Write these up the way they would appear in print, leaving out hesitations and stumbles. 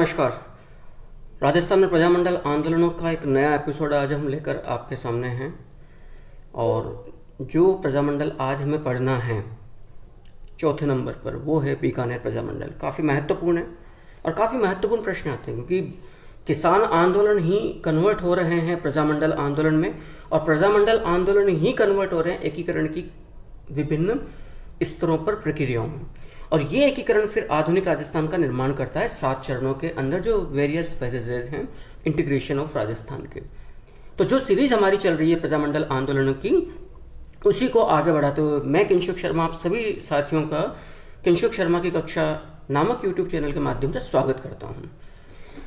नमस्कार। राजस्थान में प्रजामंडल आंदोलनों का एक नया एपिसोड आज हम लेकर आपके सामने हैं। और जो प्रजामंडल आज हमें पढ़ना है चौथे नंबर पर, वो है बीकानेर प्रजामंडल। काफ़ी महत्वपूर्ण है और काफ़ी महत्वपूर्ण प्रश्न आते हैं, क्योंकि किसान आंदोलन ही कन्वर्ट हो रहे हैं प्रजामंडल आंदोलन में, और प्रजामंडल आंदोलन ही कन्वर्ट हो रहे हैं एकीकरण की विभिन्न स्तरों पर प्रक्रियाओं में। और ये एकीकरण फिर आधुनिक राजस्थान का निर्माण करता है 7 चरणों के अंदर, जो वेरियस फेजेज हैं इंटीग्रेशन ऑफ राजस्थान के। तो जो सीरीज हमारी चल रही है प्रजामंडल आंदोलनों की, उसी को आगे बढ़ाते हुए मैं किंशुक शर्मा आप सभी साथियों का किंशुक शर्मा की कक्षा नामक यूट्यूब चैनल के माध्यम से स्वागत करता हूँ।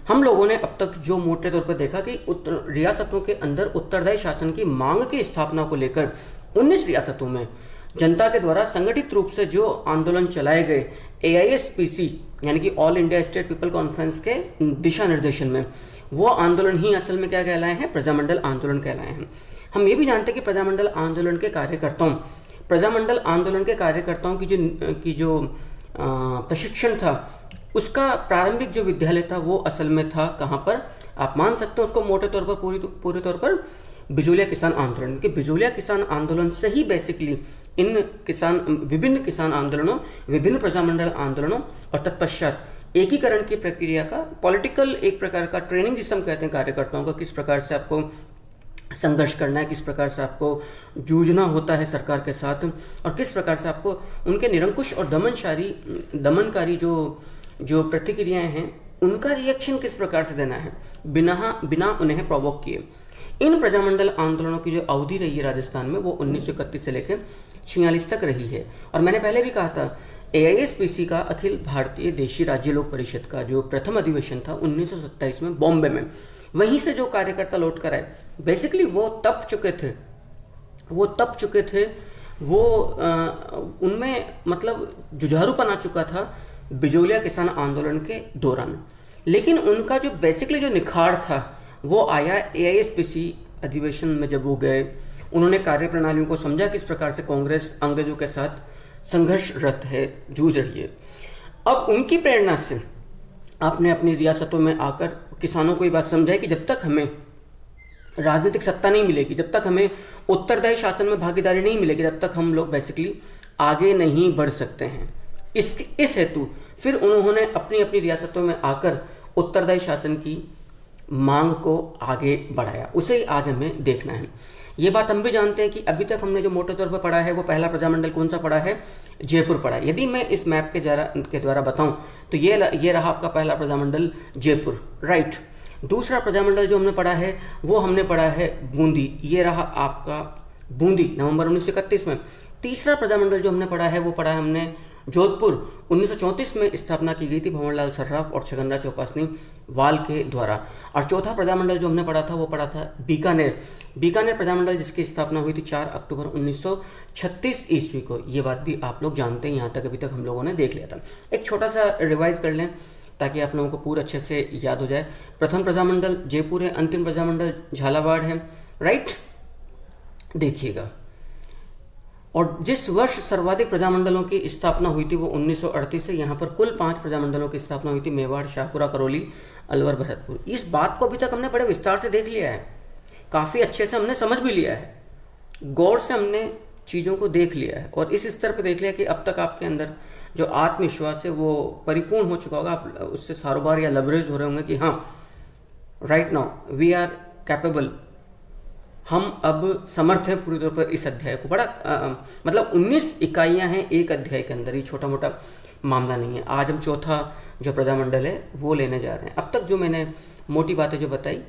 हम लोगों ने अब तक जो मोटे तौर पर देखा कि रियासतों के अंदर उत्तरदायी शासन की मांग की स्थापना को लेकर 19 रियासतों में जनता के द्वारा संगठित रूप से जो आंदोलन चलाए गए AISPC यानी कि all India state people conference के दिशा निर्देशन में, वो आंदोलन ही असल में क्या कहलाए हैं, प्रजामंडल आंदोलन कहलाए हैं। हम ये भी जानते हैं कि प्रजामंडल आंदोलन के कार्यकर्ताओं की जो प्रशिक्षण था, उसका प्रारंभिक जो विद्यालय था वो असल में था कहाँ पर, आप मान सकते हो उसको मोटे तौर पर पूरे तौर पर बिजोलिया किसान आंदोलन के विभिन्न किसान आंदोलनों, विभिन्न प्रजामंडल आंदोलनों और तत्पश्चात एकीकरण की प्रक्रिया का पॉलिटिकल एक प्रकार का ट्रेनिंग जिसे हम कहते हैं कार्यकर्ताओं का, किस प्रकार से आपको संघर्ष करना है, किस प्रकार से आपको जूझना होता है सरकार के साथ, और किस प्रकार से आपको उनके निरंकुश और दमनकारी जो प्रतिक्रियाएं हैं उनका रिएक्शन किस प्रकार से देना है बिना उन्हें प्रोवोक किए। इन प्रजामंडल आंदोलनों की जो अवधि रही है राजस्थान में, वो 1931 से लेकर 46 तक रही है। और मैंने पहले भी कहा था, AISPC का अखिल भारतीय देशी राज्य लोक परिषद का जो प्रथम अधिवेशन था 1927 में बॉम्बे में, वहीं से जो कार्यकर्ता लौट कर आए, बेसिकली वो तप चुके थे, उनमें मतलब जुझारूपन आ चुका था बिजोलिया किसान आंदोलन के दौरान। लेकिन उनका जो बेसिकली जो निखार था वो आया AISPC अधिवेशन में, जब वो गए, उन्होंने कार्यप्रणालियों को समझा, किस प्रकार से कांग्रेस अंग्रेजों के साथ संघर्षरत है, जूझ रही है। अब उनकी प्रेरणा से आपने अपनी रियासतों में आकर किसानों को ये बात समझाई कि जब तक हमें राजनीतिक सत्ता नहीं मिलेगी, जब तक हमें उत्तरदायी शासन में भागीदारी नहीं मिलेगी, तब तक हम लोग बेसिकली आगे नहीं बढ़ सकते हैं। इस हेतु फिर उन्होंने अपनी अपनी रियासतों में आकर उत्तरदायी शासन की मांग को आगे बढ़ाया। उसे ही आज हमें देखना है। ये बात हम भी जानते हैं कि अभी तक हमने जो मोटे तौर पर पढ़ा है, वो पहला प्रजामंडल कौन सा पढ़ा है, जयपुर पढ़ा है। यदि मैं इस मैप के द्वारा बताऊं तो ये रहा आपका पहला प्रजामंडल जयपुर, राइट। दूसरा प्रजामंडल जो हमने पढ़ा है वो हमने पढ़ा है बूंदी, ये रहा आपका बूंदी, नवंबर 1931 में। तीसरा प्रजामंडल जो हमने पढ़ा है वो पढ़ा है हमने जोधपुर, 1934 में स्थापना की गई थी भंवरलाल सर्राफ और छगनराज चौपासनी वाल के द्वारा। और चौथा प्रजामंडल जो हमने पढ़ा था वो पढ़ा था बीकानेर प्रजामंडल, जिसकी स्थापना हुई थी 4 अक्टूबर 1936 ईस्वी को। ये बात भी आप लोग जानते हैं, यहाँ तक अभी तक हम लोगों ने देख लिया था। एक छोटा सा रिवाइज कर लें ताकि आप लोगों को पूरा अच्छे से याद हो जाए। प्रथम प्रजामंडल जयपुर है, अंतिम प्रजामंडल झालावाड़ है, राइट। देखिएगा, और जिस वर्ष सर्वाधिक प्रजामंडलों की स्थापना हुई थी वो 1938 है। यहाँ पर कुल 5 प्रजामंडलों की स्थापना हुई थी, मेवाड़, शाहपुरा, करौली, अलवर, भरतपुर। इस बात को अभी तक हमने बड़े विस्तार से देख लिया है, काफ़ी अच्छे से हमने समझ भी लिया है, गौर से हमने चीज़ों को देख लिया है, और इस स्तर पर देख लिया कि अब तक आपके अंदर जो आत्मविश्वास है वो परिपूर्ण हो चुका होगा। आप उससे सारोबार या लबरेज हो रहे होंगे कि हाँ, right now we are capable, हम अब समर्थ हैं पूरी तौर पर इस अध्याय को। बड़ा मतलब 19 इकाइयां हैं एक अध्याय के अंदर, ये छोटा मोटा मामला नहीं है। आज हम चौथा जो प्रजामंडल है वो लेने जा रहे हैं। अब तक जो मैंने मोटी बातें जो बताई,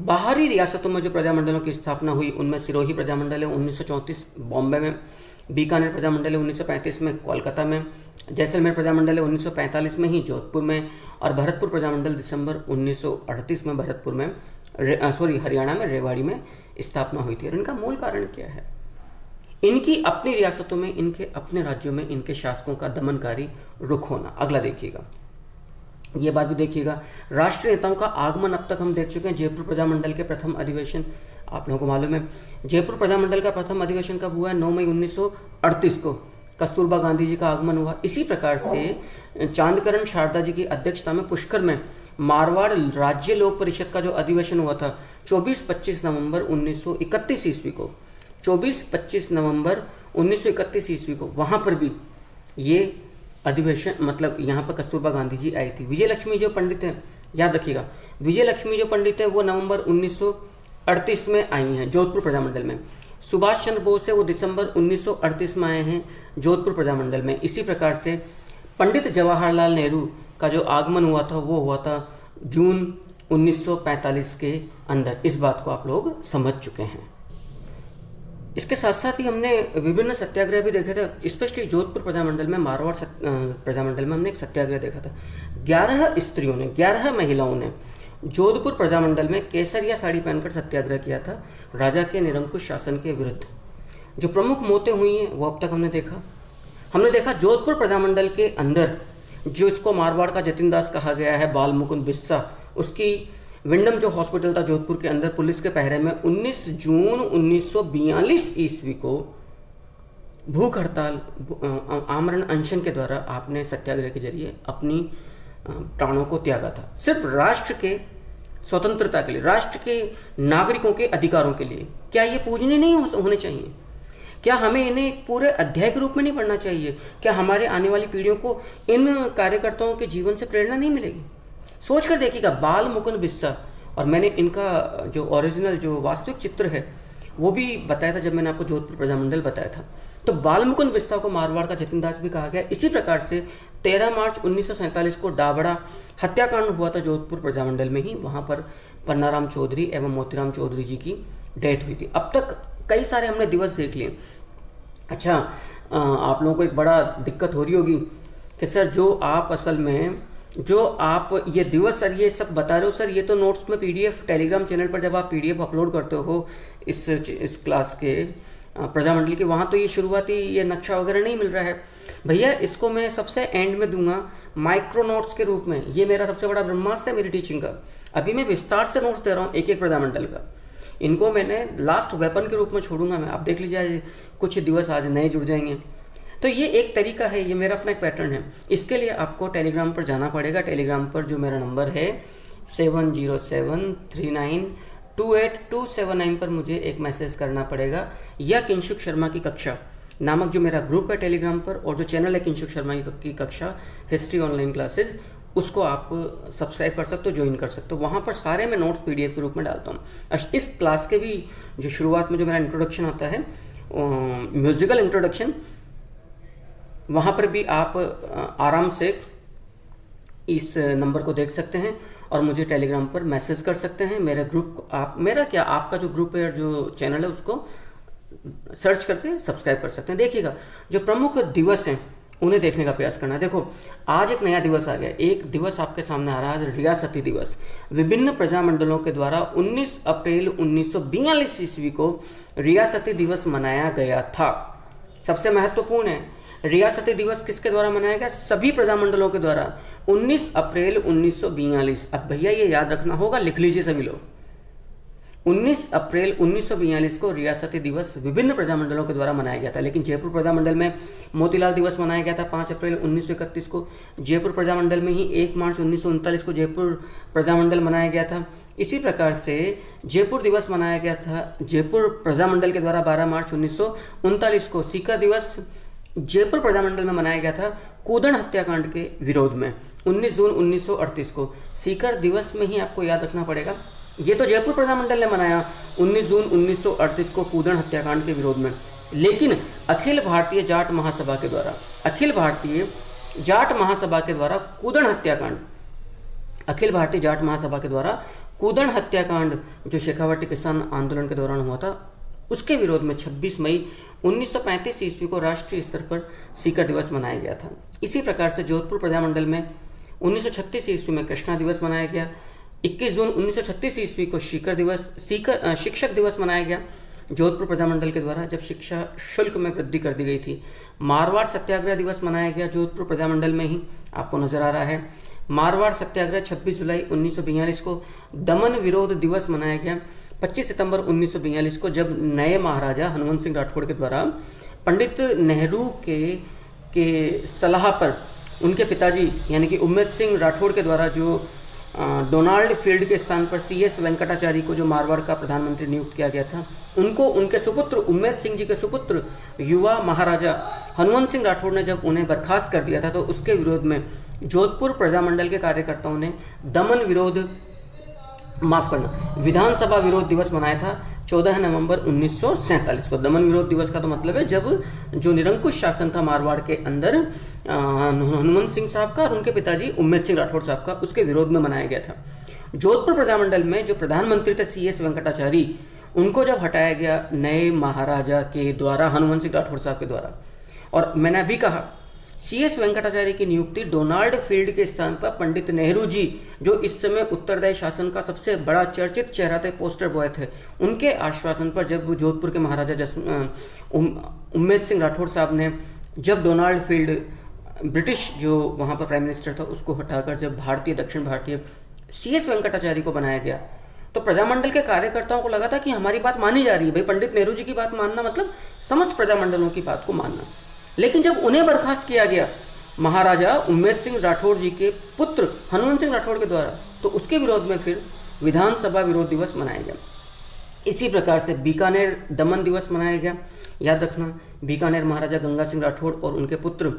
बाहरी रियासतों में जो प्रजामंडलों की स्थापना हुई उनमें सिरोही प्रजामंडल है 1934 बॉम्बे में, बीकानेर प्रजामंडल है 1935 में कोलकाता में, जैसलमेर प्रजामंडल है 1945 में ही जोधपुर में, और भरतपुर प्रजामंडल दिसंबर 1938 में भरतपुर में हरियाणा में रेवाड़ी में स्थापना हुई थी। और इनका मूल कारण क्या है? इनकी अपनी रियासतों में, इनके अपने राज्यों में इनके शासकों का दमनकारी रुख होना। अगला देखिएगा, ये बात भी देखिएगा, राष्ट्रीय नेताओं का आगमन। अब तक हम देख चुके हैं जयपुर प्रजामंडल के प्रथम अधिवेशन, आप लोगों को मालूम है जयपुर प्रजामंडल का प्रथम अधिवेशन कब हुआ है, 9 मई 1938 को कस्तूरबा गांधी जी का आगमन हुआ। इसी प्रकार से चांदकरण शारदा जी की अध्यक्षता में पुष्कर में मारवाड़ राज्य लोक परिषद का जो अधिवेशन हुआ था 24-25 नवंबर 1931 ईस्वी को, 24-25 नवंबर 1931 ईस्वी को, वहाँ पर भी ये अधिवेशन, मतलब यहाँ पर कस्तूरबा गांधी जी आई थी। विजय लक्ष्मी जो पंडित हैं, याद रखिएगा, विजय लक्ष्मी जो पंडित है वो नवंबर 1938 में आई हैं जोधपुर प्रजामंडल में। सुभाष चंद्र बोस है वो दिसंबर 1938 में आए हैं जोधपुर प्रजामंडल में। इसी प्रकार से पंडित जवाहरलाल नेहरू का जो आगमन हुआ था वो हुआ था जून 1945 के अंदर। इस बात को आप लोग समझ चुके हैं। इसके साथ साथ ही हमने विभिन्न सत्याग्रह भी देखे थे, स्पेशली जोधपुर प्रजामंडल में, मारवाड़ प्रजामंडल में हमने एक सत्याग्रह देखा था। 11 स्त्रियों ने, 11 महिलाओं ने जोधपुर प्रजामंडल में केसरिया साड़ी पहनकर सत्याग्रह किया था राजा के निरंकुश शासन के विरुद्ध। जो प्रमुख मौतें हुई हैं वो अब तक हमने देखा जोधपुर प्रजामंडल के अंदर, जो इसको मारवाड़ का जतिन दास कहा गया है, बाल मुकुंद बिस्सा, उसकी विंडम जो हॉस्पिटल था जोधपुर के अंदर, पुलिस के पहरे में 19 जून 1942 ईस्वी को भूख हड़ताल, आमरण अनशन के द्वारा आपने सत्याग्रह के जरिए अपनी प्राणों को त्यागा था, सिर्फ राष्ट्र के स्वतंत्रता के लिए, राष्ट्र के नागरिकों के अधिकारों के लिए। क्या ये पूजनीय नहीं होने चाहिए? क्या हमें इन्हें एक पूरे अध्याय के रूप में नहीं पढ़ना चाहिए? क्या हमारे आने वाली पीढ़ियों को इन कार्यकर्ताओं के जीवन से प्रेरणा नहीं मिलेगी? सोच कर देखिएगा, बाल मुकुंद बिस्सा, और मैंने इनका जो ओरिजिनल जो वास्तविक चित्र है वो भी बताया था जब मैंने आपको जोधपुर प्रजामंडल बताया था। तो बाल मुकुंद बिस्सा को मारवाड़ का जतिन दास भी कहा गया। इसी प्रकार से 13 मार्च 1947 को डाबड़ा हत्याकांड हुआ था जोधपुर प्रजामंडल में ही। वहाँ पर पन्नाराम चौधरी एवं मोतीराम चौधरी जी की डेथ हुई थी। अब तक कई सारे हमने दिवस देख लिए। अच्छा, आप लोगों को एक बड़ा दिक्कत हो रही होगी कि सर जो आप असल में जो आप ये दिवस सर ये सब बता रहे हो सर, ये तो नोट्स में पीडीएफ टेलीग्राम चैनल पर जब आप पीडीएफ अपलोड करते हो इस क्लास के प्रजामंडल के, वहाँ तो ये शुरुआती ये नक्शा वगैरह नहीं मिल रहा है भैया। इसको मैं सबसे एंड में दूंगा माइक्रो नोट्स के रूप में। ये मेरा सबसे बड़ा ब्रह्मास्त्र है मेरी टीचिंग का। अभी मैं विस्तार से नोट्स दे रहा हूँ एक एक प्रजामंडल का। इनको मैंने लास्ट वेपन के रूप में छोड़ूंगा मैं। आप देख लीजिए कुछ दिवस आज नए जुड़ जाएंगे। तो ये एक तरीका है, ये मेरा अपना एक पैटर्न है। इसके लिए आपको टेलीग्राम पर जाना पड़ेगा। टेलीग्राम पर जो मेरा नंबर है 7073928279 पर मुझे एक मैसेज करना पड़ेगा, या किंशुक शर्मा की कक्षा नामक जो मेरा ग्रुप है टेलीग्राम पर, और जो चैनल है किंशुक शर्मा की कक्षा हिस्ट्री ऑनलाइन क्लासेज, उसको आप सब्सक्राइब कर सकते हो, ज्वाइन कर सकते हो। वहाँ पर सारे मैं नोट्स पीडीएफ के रूप में डालता हूँ। इस क्लास के भी जो शुरुआत में जो मेरा इंट्रोडक्शन आता है, म्यूजिकल इंट्रोडक्शन, वहाँ पर भी आप आराम से इस नंबर को देख सकते हैं और मुझे टेलीग्राम पर मैसेज कर सकते हैं। मेरा ग्रुप आपका जो ग्रुप है, जो चैनल है, उसको सर्च करके सब्सक्राइब कर सकते हैं। देखिएगा जो प्रमुख दिवस हैं उन्हें देखने का प्रयास करना। देखो आज एक नया दिवस आ गया। एक दिवस आपके सामने आ रहा है, रियासती दिवस। विभिन्न प्रजामंडलों के द्वारा 19 अप्रैल 1942 ईस्वी को रियासती दिवस मनाया गया था। सबसे महत्वपूर्ण है, रियासती दिवस किसके द्वारा मनाया गया? सभी प्रजामंडलों के द्वारा 19 अप्रैल 1942। अब भैया ये याद रखना होगा, लिख लीजिए सभी लोग। 19 अप्रैल 1942 को रियासती दिवस विभिन्न प्रजामंडलों के द्वारा मनाया गया था। लेकिन जयपुर प्रजामंडल में मोतीलाल दिवस मनाया गया था 5 अप्रैल 1931 को। जयपुर प्रजामंडल में ही 1 मार्च 1939 को जयपुर प्रजामंडल मनाया गया था। इसी प्रकार से जयपुर दिवस मनाया गया था जयपुर प्रजामंडल के द्वारा 12 मार्च 1939 को। सीकर दिवस जयपुर प्रजामंडल में मनाया गया था कूदन हत्याकांड के विरोध में 19 जून 1938 को। सीकर दिवस में ही आपको याद रखना पड़ेगा, ये तो जयपुर प्रजामंडल ने मनाया 19 जून 1938 को कूदन हत्याकांड के विरोध में। लेकिन अखिल भारतीय जाट महासभा के द्वारा कूदन हत्याकांड जो शेखावाटी किसान आंदोलन के दौरान हुआ था, उसके विरोध में 26 मई 1935 ईस्वी को राष्ट्रीय स्तर पर सीकर दिवस मनाया गया था। इसी प्रकार से जोधपुर प्रजामंडल में 1936 ईस्वी में कृष्णा दिवस मनाया गया। 21 जून 1936 ईस्वी को शिक्षक दिवस मनाया गया जोधपुर प्रजामंडल के द्वारा, जब शिक्षा शुल्क में वृद्धि कर दी गई थी। मारवाड़ सत्याग्रह दिवस मनाया गया जोधपुर प्रजामंडल में ही, आपको नजर आ रहा है। मारवाड़ सत्याग्रह 26 जुलाई 1942 को। दमन विरोध दिवस मनाया गया 25 सितंबर 1942 को, जब नए महाराजा हनुमंत सिंह राठौड़ के द्वारा पंडित नेहरू के सलाह पर उनके पिताजी यानी कि उम्मेद सिंह राठौड़ के द्वारा जो डोनाल्ड फील्ड के स्थान पर CS वेंकटाचारी को जो मारवाड़ का प्रधानमंत्री नियुक्त किया गया था, उनको उनके सुपुत्र उम्मेद सिंह जी के सुपुत्र युवा महाराजा हनुमंत सिंह राठौड़ ने जब उन्हें बर्खास्त कर दिया था, तो उसके विरोध में जोधपुर प्रजामंडल के कार्यकर्ताओं ने विधानसभा विरोध दिवस मनाया था 14 नवंबर 1947 को। दमन विरोध दिवस का तो मतलब है जब जो निरंकुश शासन था मारवाड़ के अंदर हनुमंत सिंह साहब का और उनके पिताजी उम्मेद सिंह राठौड़ साहब का, उसके विरोध में मनाया गया था। जोधपुर प्रजामंडल में जो प्रधानमंत्री थे CS वेंकटाचारी, उनको जब हटाया गया नए महाराजा के द्वारा, हनुमंत सिंह राठौड़ साहब के द्वारा, और मैंने अभी कहा CS वेंकटाचार्य की नियुक्ति डोनाल्ड फील्ड के स्थान पर पंडित नेहरू जी, जो इस समय उत्तरदायी शासन का सबसे बड़ा चर्चित चेहरा थे, पोस्टर बॉय थे, उनके आश्वासन पर जब जोधपुर के महाराजा उम्मेद सिंह राठौड़ साहब ने जब डोनाल्ड फील्ड ब्रिटिश जो वहाँ पर प्राइम मिनिस्टर था उसको हटाकर जब दक्षिण भारतीय CS वेंकटाचार्य को बनाया गया, तो प्रजामंडल के कार्यकर्ताओं को लगा था कि हमारी बात मानी जा रही है। भाई, पंडित नेहरू जी की बात मानना मतलब समस्त प्रजामंडलों की बात को मानना। लेकिन जब उन्हें बर्खास्त किया गया महाराजा उम्मेद सिंह राठौड़ जी के पुत्र हनुमंत सिंह राठौड़ के द्वारा, तो उसके विरोध में फिर विधानसभा विरोध दिवस मनाया गया। इसी प्रकार से बीकानेर दमन दिवस मनाया गया। याद रखना, बीकानेर महाराजा गंगा सिंह राठौड़ और उनके पुत्र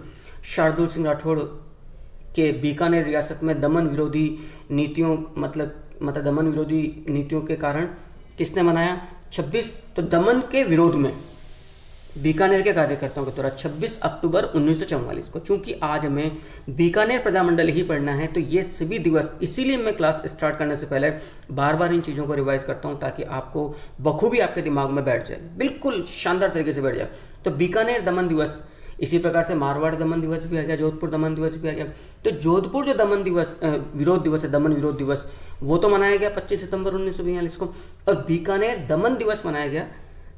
शार्दुल सिंह राठौड़ के बीकानेर रियासत में दमन विरोधी नीतियों दमन विरोधी नीतियों के कारण किसने मनाया? 26, तो दमन के विरोध में बीकानेर के कार्यकर्ताओं के द्वारा 26 अक्टूबर 1944 को। चूंकि आज हमें बीकानेर प्रजामंडल ही पढ़ना है, तो ये सभी दिवस, इसीलिए मैं क्लास स्टार्ट करने से पहले बार बार इन चीज़ों को रिवाइज करता हूँ ताकि आपको बखूबी आपके दिमाग में बैठ जाए, बिल्कुल शानदार तरीके से बैठ जाए। तो बीकानेर दमन दिवस, इसी प्रकार से मारवाड़ दमन दिवस भी आ गया, जोधपुर दमन दिवस भी आ गया। तो जोधपुर जो दमन दिवस विरोध दिवस है, दमन विरोध दिवस, वो तो मनाया गया 25 सितंबर 1942 को, और बीकानेर दमन दिवस मनाया गया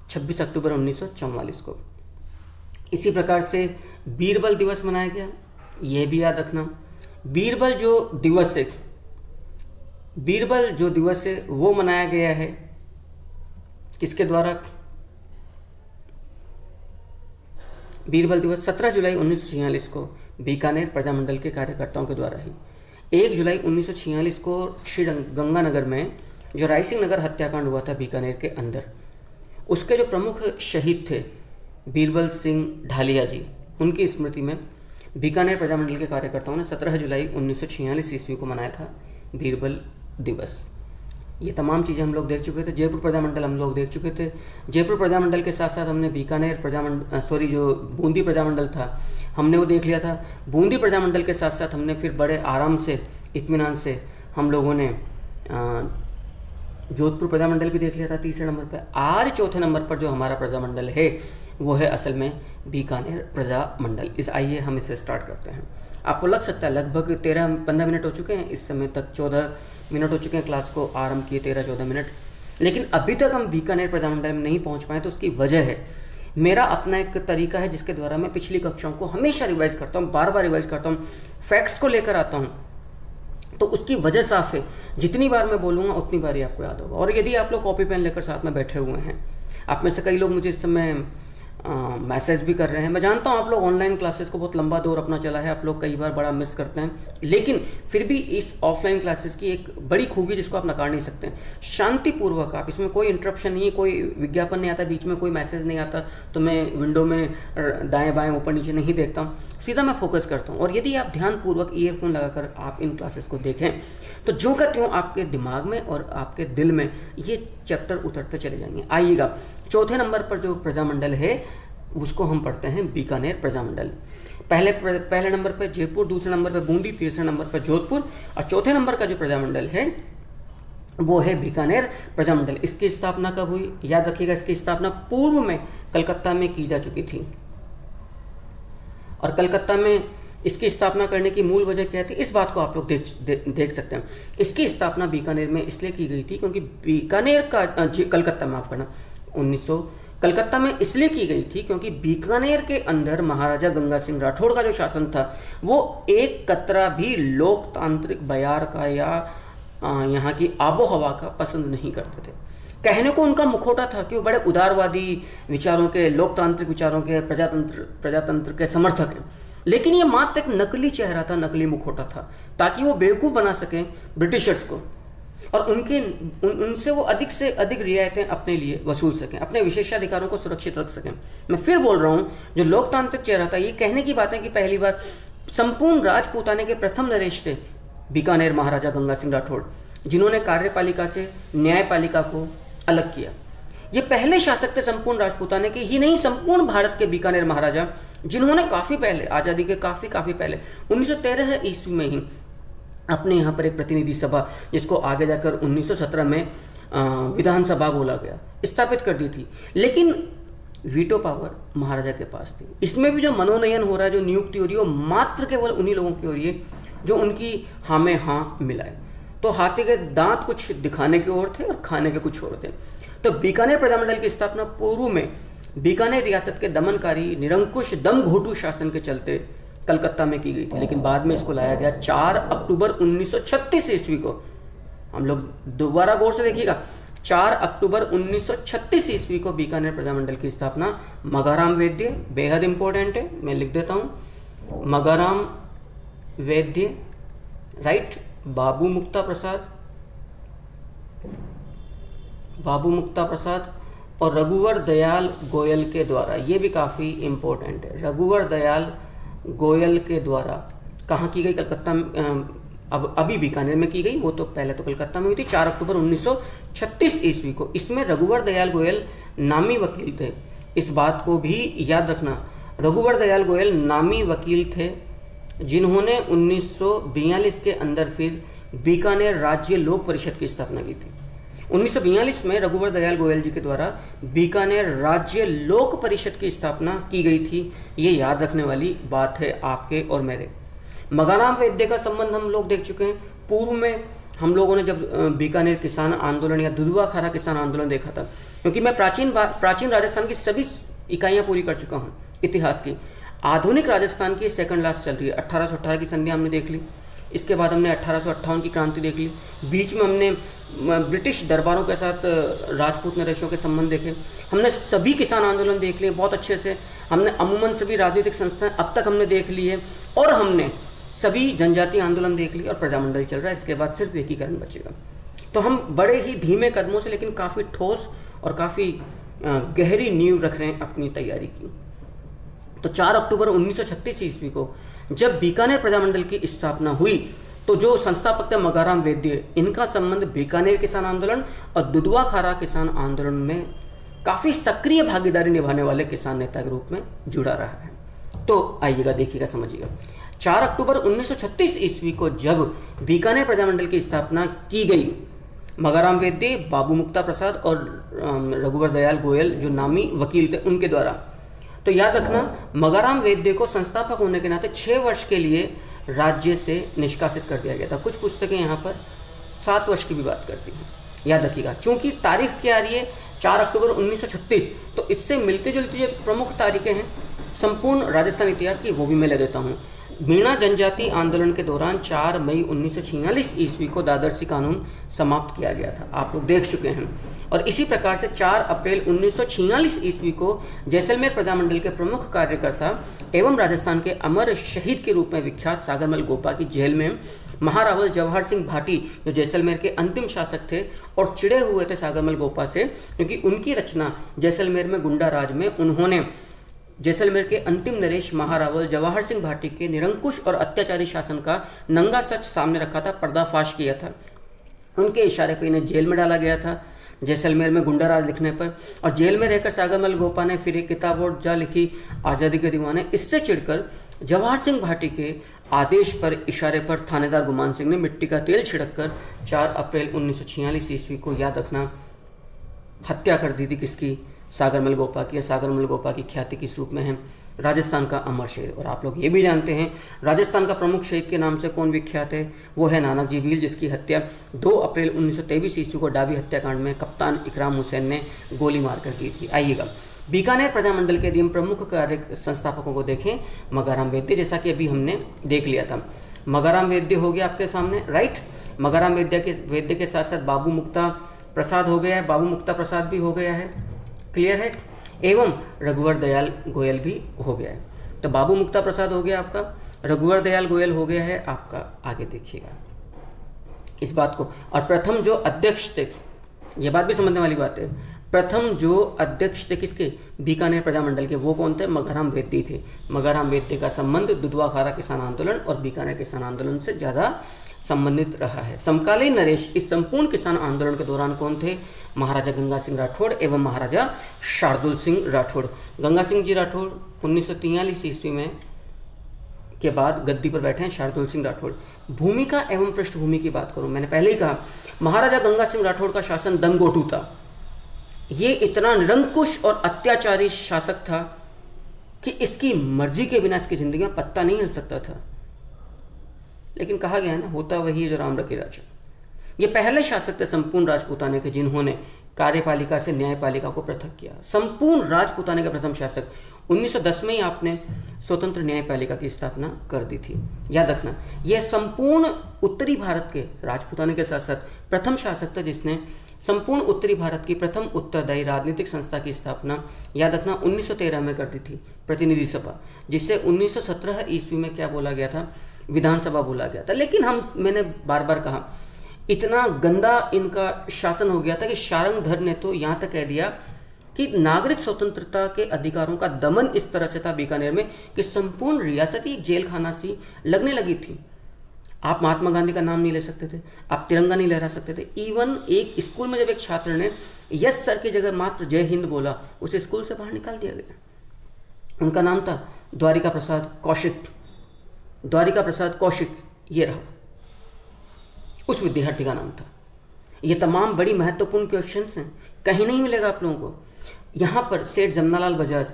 26 अक्टूबर 1944 को। इसी प्रकार से बीरबल दिवस मनाया गया, यह भी याद रखना। बीरबल जो दिवस है वो मनाया गया है किसके द्वारा? बीरबल दिवस 17 जुलाई 1946 को बीकानेर प्रजामंडल के कार्यकर्ताओं के द्वारा ही। 1 जुलाई 1946 को श्री गंगानगर में जो राय सिंह नगर हत्याकांड हुआ था बीकानेर के अंदर, उसके जो प्रमुख शहीद थे बीरबल सिंह ढालिया जी, उनकी स्मृति में बीकानेर प्रजामंडल के कार्यकर्ताओं ने 17 जुलाई 1946 ईस्वी को मनाया था बीरबल दिवस। ये तमाम चीज़ें हम लोग देख चुके थे। जयपुर प्रजामंडल हम लोग देख चुके थे। जयपुर प्रजामंडल के साथ साथ हमने जो बूंदी प्रजामंडल था हमने वो देख लिया था। बूंदी प्रजामंडल के साथ साथ हमने फिर बड़े आराम से, इत्मीनान से हम लोगों ने जोधपुर प्रजामंडल भी देख लिया था 3रे नंबर पर। आज 4थे नंबर पर जो हमारा प्रजामंडल है वो है असल में बीकानेर प्रजामंडल। आइए हम इसे स्टार्ट करते हैं। आपको लग सकता है लगभग 13-15 मिनट हो चुके हैं, इस समय तक 14 मिनट हो चुके हैं क्लास को आरंभ किए, 13-14 मिनट, लेकिन अभी तक हम बीकानेर प्रजामंडल में नहीं पहुंच पाए। तो उसकी वजह है, मेरा अपना एक तरीका है जिसके द्वारा मैं पिछली कक्षाओं को हमेशा रिवाइज करता हूँ, बार बार रिवाइज करता हूँ, फैक्ट्स को लेकर आता हूँ। तो उसकी वजह साफ है, जितनी बार मैं बोलूँगा उतनी बार ही आपको याद होगा। और यदि आप लोग कॉपी पेन लेकर साथ में बैठे हुए हैं, आप में से कई लोग मुझे इस समय मैसेज भी कर रहे हैं। मैं जानता हूँ आप लोग ऑनलाइन क्लासेस को बहुत लंबा दौर अपना चला है, आप लोग कई बार बड़ा मिस करते हैं, लेकिन फिर भी इस ऑफलाइन क्लासेस की एक बड़ी खूबी जिसको आप नकार नहीं सकते, शांतिपूर्वक आप, इसमें कोई इंटरप्शन नहीं है, कोई विज्ञापन नहीं आता, बीच में कोई मैसेज नहीं आता, तो मैं विंडो में दाएँ बाएँ ऊपर नीचे नहीं देखता हूँ, सीधा मैं फोकस करता हूँ। और यदि आप ध्यानपूर्वक ईयरफोन लगाकर आप इन क्लासेस को देखें तो जो का त्यों आपके दिमाग में और आपके दिल में ये चैप्टर उतरते चले जाएंगे। आइएगा, 4थे नंबर पर जो प्रजामंडल है उसको हम पढ़ते हैं बीकानेर प्रजामंडल। पहले नंबर पर जयपुर, दूसरे नंबर पर बूंदी, तीसरे नंबर पर जोधपुर, और 4थे नंबर का जो प्रजामंडल है वो है बीकानेर प्रजामंडल। इसकी स्थापना कब हुई? याद रखिएगा, इसकी स्थापना पूर्व में कलकत्ता में की जा चुकी थी। और कलकत्ता में इसकी स्थापना करने की मूल वजह क्या थी, इस बात को आप लोग देख सकते हैं। इसकी स्थापना बीकानेर में इसलिए की गई थी क्योंकि कलकत्ता में इसलिए की गई थी क्योंकि बीकानेर के अंदर महाराजा गंगा सिंह राठौड़ का जो शासन था वो एक कतरा भी लोकतांत्रिक बयार का या यहाँ की आबो हवा का पसंद नहीं करते थे। कहने को उनका मुखौटा था कि वो बड़े उदारवादी विचारों के, लोकतांत्रिक विचारों के, प्रजातंत्र के समर्थक हैं, लेकिन ये मात्र एक नकली चेहरा था, नकली मुखौटा था, ताकि वो बेवकूफ़ बना सकें ब्रिटिशर्स को और उनसे वो अधिक से अधिक रियायतें अपने लिए वसूल सकें, अपने विशेषाधिकारों को सुरक्षित रख सकें। मैं फिर बोल रहा हूँ, जो लोकतांत्रिक चेहरा था, ये कहने की बात है कि पहली बार संपूर्ण राजपूताने के प्रथम नरेश थे बीकानेर महाराजा गंगा सिंह राठौड़, जिन्होंने कार्यपालिका से न्यायपालिका को अलग किया। ये पहले शासक थे संपूर्ण राजपूताने के ही नहीं, संपूर्ण भारत के बीकानेर महाराजा, जिन्होंने काफ़ी पहले, आज़ादी के काफ़ी पहले 1913 ईस्वी में ही अपने यहाँ पर एक प्रतिनिधि सभा, जिसको आगे जाकर 1917 में विधानसभा बोला गया, स्थापित कर दी थी। लेकिन वीटो पावर महाराजा के पास थी। इसमें भी जो मनोनयन हो रहा है, जो नियुक्ति हो रही है, वो मात्र केवल उन्हीं लोगों की हो रही है जो उनकी हाँ में हाँ मिलाए। तो हाथी के दांत कुछ दिखाने के ओर थे और खाने के कुछ और थे। तो बीकानेर प्रजामंडल की स्थापना पूर्व में बीकानेर रियासत के दमनकारी निरंकुश दमघोटू शासन के चलते कलकत्ता में की गई थी, लेकिन बाद में इसको लाया गया 4 अक्टूबर 1936 ईस्वी को। हम लोग दोबारा गौर से देखिएगा, 4 अक्टूबर 1936 ईस्वी को बीकानेर प्रजामंडल की स्थापना मगाराम वैद्य, बेहद इंपॉर्टेंट है, मैं लिख देता हूँ, मगाराम वैद्य, राइट, बाबू मुक्ता प्रसाद और रघुवर दयाल गोयल के द्वारा, ये भी काफ़ी इंपॉर्टेंट है, रघुवर दयाल गोयल के द्वारा कहाँ की गई? कलकत्ता में, अब अभी बीकानेर में की गई, वो तो पहले तो कलकत्ता में हुई थी, 4 अक्टूबर 1936 ईस्वी को। इसमें रघुवर दयाल गोयल नामी वकील थे, इस बात को भी याद रखना। रघुवर दयाल गोयल नामी वकील थे, जिन्होंने 1942 के अंदर फिर बीकानेर राज्य लोक परिषद की स्थापना की थी। 1942 में रघुवर दयाल गोयल जी के द्वारा बीकानेर राज्य लोक परिषद की स्थापना की गई थी। ये याद रखने वाली बात है आपके और मेरे। मगाराम वैद्य का संबंध हम लोग देख चुके हैं। पूर्व में हम लोगों ने जब बीकानेर किसान आंदोलन या दुधवा खारा किसान आंदोलन देखा था, क्योंकि मैं प्राचीन राजस्थान की सभी इकाइयाँ पूरी कर चुका हूँ इतिहास की। आधुनिक राजस्थान की सेकंड लास्ट चल रही है। 1818 की संधि हमने देख ली, इसके बाद हमने 1858 की क्रांति देख ली, बीच में हमने ब्रिटिश दरबारों के साथ राजपूत नरेशों के संबंध देखे, हमने सभी किसान आंदोलन देख लिए बहुत अच्छे से, हमने अमूमन सभी राजनीतिक संस्थाएं अब तक हमने देख ली है, और हमने सभी जनजातीय आंदोलन देख ली, और प्रजामंडल चल रहा है। इसके बाद सिर्फ एकीकरण बचेगा। तो हम बड़े ही धीमे कदमों से लेकिन काफ़ी ठोस और काफ़ी गहरी नींव रख रहे हैं अपनी तैयारी की। तो 4 अक्टूबर 1936 ईस्वी को जब बीकानेर प्रजामंडल की स्थापना हुई, तो जो संस्थापक थे मगाराम वैद्य, इनका संबंध बीकानेर किसान आंदोलन और दुधवा खारा किसान आंदोलन में काफ़ी सक्रिय भागीदारी निभाने वाले किसान नेता के रूप में जुड़ा रहा है। तो आइएगा, देखिएगा, समझिएगा। 4 अक्टूबर 1936 ईस्वी को जब बीकानेर प्रजामंडल की स्थापना की गई, मगाराम वैद्य, बाबू मुक्ता प्रसाद और रघुवर दयाल गोयल जो नामी वकील थे, उनके द्वारा, तो याद रखना, मगाराम वैद्य को संस्थापक होने के नाते 6 वर्ष के लिए राज्य से निष्कासित कर दिया गया था। कुछ पुस्तकें यहाँ पर 7 वर्ष की भी बात करती हैं, याद रखिएगा। चूंकि तारीख क्या आ रही है 4 अक्टूबर 1936, तो इससे मिलती जुलती जो प्रमुख तारीखें हैं संपूर्ण राजस्थान इतिहास की, वो भी मैं ले देता हूँ। मीणा जनजाति आंदोलन के दौरान 4 मई 1946 ईस्वी को दादरसी कानून समाप्त किया गया था, आप लोग देख चुके हैं। और इसी प्रकार से 4 अप्रैल 1946 ईस्वी को जैसलमेर प्रजामंडल के प्रमुख कार्यकर्ता एवं राजस्थान के अमर शहीद के रूप में विख्यात सागरमल गोपा की जेल में महारावल जवाहर सिंह भाटी, जो जैसलमेर के अंतिम शासक थे और चिड़े हुए थे सागरमल गोपा से, क्योंकि उनकी रचना जैसलमेर में गुंडा राज में उन्होंने जैसलमेर के अंतिम नरेश महारावल जवाहर सिंह भाटी के निरंकुश और अत्याचारी शासन का नंगा सच सामने रखा था, पर्दाफाश किया था। उनके इशारे पर इन्हें जेल में डाला गया था जैसलमेर में गुंडा राज लिखने पर, और जेल में रहकर सागरमल गोपा ने फिर एक किताब और जा लिखी, आज़ादी के दीवाने। इससे चिढ़कर जवाहर सिंह भाटी के आदेश पर, इशारे पर थानेदार गुमान सिंह ने मिट्टी का तेल छिड़ककर 4 अप्रैल 1946 ईस्वी को, याद रखना, हत्या कर दी थी। किसकी? सागरमल गोपा की। सागरमल गोपा की ख्याति किस रूप में है? राजस्थान का अमर शहीद। और आप लोग ये भी जानते हैं राजस्थान का प्रमुख शहीद के नाम से कौन विख्यात है? वो है नानक जी भील, जिसकी हत्या 2 अप्रैल 1923 ईस्वी को डाबी हत्याकांड में कप्तान इकराम हुसैन ने गोली मारकर की थी। आइएगा, बीकानेर प्रजामंडल के यदि प्रमुख कार्य संस्थापकों को देखें, मगाराम वैद्य, जैसा कि अभी हमने देख लिया था, मगाराम वैद्य हो गया आपके सामने, राइट। मगाराम वैद्य के साथ साथ बाबू मुक्ता प्रसाद हो गया है, बाबू मुक्ता प्रसाद भी हो गया है, क्लियर है, एवं रघुवर दयाल गोयल भी हो गया है। तो बाबू मुक्ता प्रसाद हो गया आपका, रघुवर दयाल गोयल हो गया है आपका, आगे देखिएगा इस बात को। और प्रथम जो अध्यक्ष थे, ये बात भी समझने वाली बात है, प्रथम जो अध्यक्ष थे किसके, बीकानेर प्रजामंडल के, वो कौन थे, मगहराम वेद्दी थे। मगहराम वेद्दी का संबंध दुधवा खारा किसान आंदोलन और बीकानेर किसान आंदोलन से ज़्यादा संबंधित रहा है। समकालीन नरेश इस संपूर्ण किसान आंदोलन के दौरान कौन थे, महाराजा गंगा सिंह राठौड़ एवं महाराजा शार्दुल सिंह राठौड़। गंगा सिंह जी राठौड़ 1943 ईस्वी में के बाद गद्दी पर बैठे हैं शार्दुल सिंह राठौड़। भूमिका एवं पृष्ठभूमि की बात करूं, मैंने पहले ही कहा महाराजा गंगा सिंह राठौड़ का शासन दंगोटू था। ये इतना निरंकुश और अत्याचारी शासक था कि इसकी मर्जी के बिना इसकी जिंदगी में पत्ता नहीं हिल सकता था। लेकिन कहा गया है ना, होता वही है जो राम रखे राजा। ये पहले शासक थे संपूर्ण राजपूताने के जिन्होंने कार्यपालिका से न्यायपालिका को पृथक किया। संपूर्ण राजपूताने के प्रथम शासक 1910 में ही आपने स्वतंत्र न्यायपालिका की स्थापना कर दी थी। याद रखना, यह संपूर्ण उत्तरी भारत के राजपूताने के साथ साथ प्रथम शासक था जिसने संपूर्ण उत्तरी भारत की प्रथम उत्तरदायी राजनीतिक संस्था की स्थापना, याद रखना, 1913 में कर दी थी, प्रतिनिधि सभा, जिसे 1917 ईस्वी में क्या बोला गया था, विधानसभा बोला गया था। लेकिन मैंने बार बार कहा, इतना गंदा इनका शासन हो गया था कि शारंगधर ने तो यहाँ तक कह दिया कि नागरिक स्वतंत्रता के अधिकारों का दमन इस तरह से था बीकानेर में कि संपूर्ण रियासती जेल खाना सी लगने लगी थी। आप महात्मा गांधी का नाम नहीं ले सकते थे, आप तिरंगा नहीं लहरा सकते थे। इवन एक स्कूल में जब एक छात्र ने यस सर की जगह मात्र जय हिंद बोला, उसे स्कूल से बाहर निकाल दिया गया। उनका नाम था द्वारिका प्रसाद कौशिक। द्वारिका प्रसाद कौशिक ये रहा उस विद्यार्थी का नाम था। ये तमाम बड़ी महत्वपूर्ण क्वेश्चंस हैं, कहीं नहीं मिलेगा आप लोगों को। यहाँ पर सेठ जमनालाल बजाज,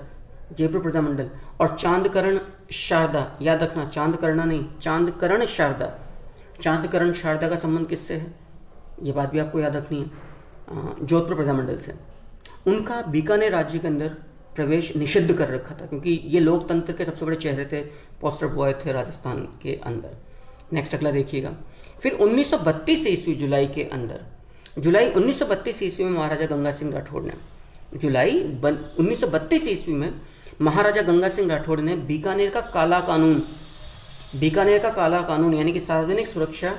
जयपुर प्रजामंडल, और चांदकरण शारदा, याद रखना चांदकरणा नहीं, चांदकरण शारदा। चांदकरण शारदा का संबंध किससे है, ये बात भी आपको याद रखनी है, जोधपुर प्रजामंडल से। उनका बीकानेर राज्य के अंदर प्रवेश निषिद्ध कर रखा था क्योंकि ये लोकतंत्र के सबसे बड़े चेहरे थे, पोस्टर बॉय थे राजस्थान के अंदर। नेक्स्ट अगला देखिएगा। फिर 1932 ईस्वी जुलाई के अंदर, जुलाई 1932 ईस्वी में महाराजा गंगा सिंह राठौड़ ने, जुलाई 1932 ईस्वी में महाराजा गंगा सिंह राठौड़ ने बीकानेर का काला कानून, बीकानेर का काला कानून यानी कि सार्वजनिक सुरक्षा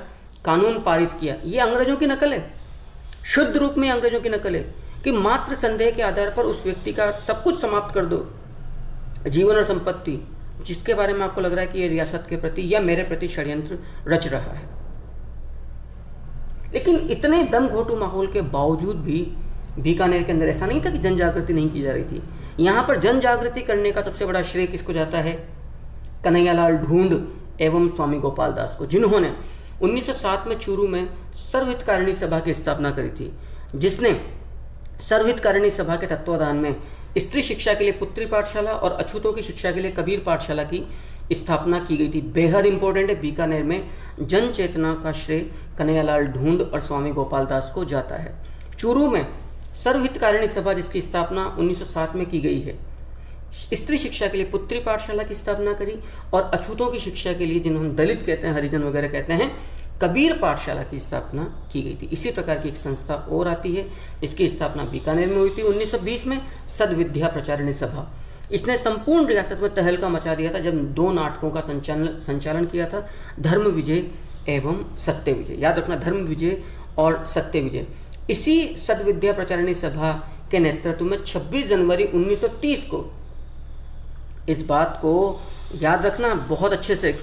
कानून पारित किया। ये अंग्रेजों की नकल है, शुद्ध रूप में अंग्रेजों की नकल है कि मात्र संदेह के आधार पर उस व्यक्ति का सब कुछ समाप्त कर दो, जीवन और संपत्ति, जिसके बारे में आपको लग रहा है कि ये रियासत के प्रति या मेरे प्रति षड्यंत्र रच रहा है। लेकिन इतने दम घोटू माहौल के बावजूद भी बीकानेर के अंदर ऐसा नहीं था कि जन जागृति नहीं की जा रही थी। यहाँ पर जन जागृति करने का सबसे बड़ा श्रेय किसको जाता है, कन्हैयालाल ढूंढ एवं स्वामी गोपाल दास को, जिन्होंने 1907 में चूरू में सर्वहितकारिणी सभा की स्थापना करी थी, जिसने सर्वहितकारिणी सभा के तत्वाधान में स्त्री शिक्षा के लिए पुत्री पाठशाला और अछूतों की शिक्षा के लिए कबीर पाठशाला की स्थापना की गई थी। बेहद इंपॉर्टेंट है, बीकानेर में जन चेतना का श्रेय कन्हैयालाल ढूंढ और स्वामी गोपाल दास को जाता है। चूरू में सर्वहितकारिणी सभा जिसकी स्थापना 1907 में की गई है, स्त्री शिक्षा के लिए पुत्री पाठशाला की स्थापना करी और अछूतों की शिक्षा के लिए, जिन्हें हम दलित कहते हैं, हरिजन वगैरह कहते हैं, कबीर पाठशाला की स्थापना की गई थी। इसी प्रकार की एक संस्था और आती है, इसकी स्थापना बीकानेर में हुई थी 1920 में, सद्विद्या प्रचारिणी सभा। इसने संपूर्ण रियासत में तहलका मचा दिया था जब 2 नाटकों का संचालन किया था, धर्म विजय एवं सत्य विजय। याद रखना, धर्म विजय और सत्य विजय। इसी सद्विद्या प्रचारिणी सभा के नेतृत्व में 26 जनवरी 1930 को, इस बात को याद रखना बहुत अच्छे से,